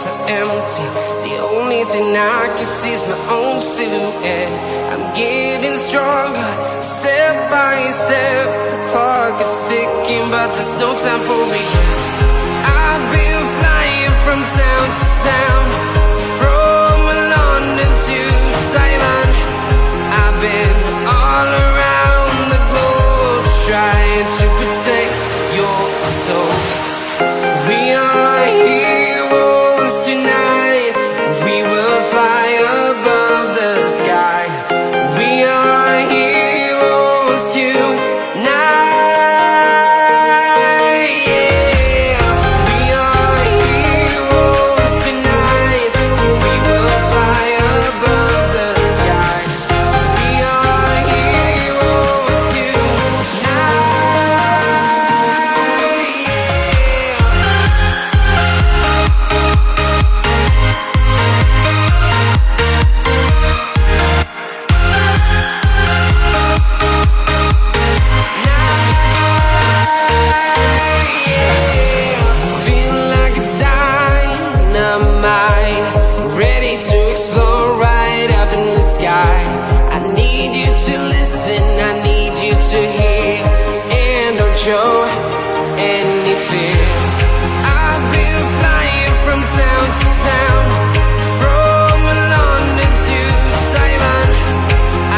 so empty. The only thing I can see is my own silhouette. I'm getting stronger, step by step. The clock is ticking, but there's no time for regrets. I've been flying from town to town, from London to Taiwan. I've been all around the globe, trying to protect your soul. We are heroes tonight. We will fly above the sky. We are heroes tonight. Yeah. We are heroes tonight. We will fly above the sky. We are heroes tonight. Ready to explore right up in the sky. I need you to listen, I need you to hear, and don't show any fear. I've been flying from town to town, from London to Taiwan.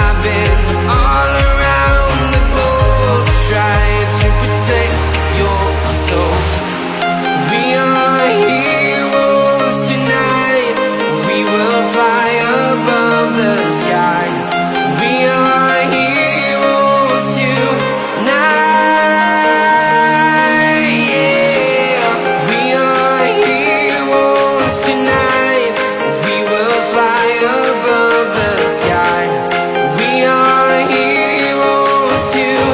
I've been all around the globe, trying to protect your soul. We are heroes tonight. We will fly above the sky. We are heroes tonight. Yeah. We are heroes tonight. We will fly above the sky. We are heroes tonight.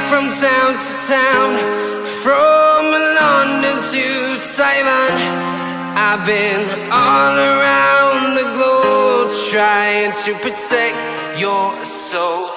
From town to town, from London to Taiwan. I've been all around the globe, trying to protect your soul.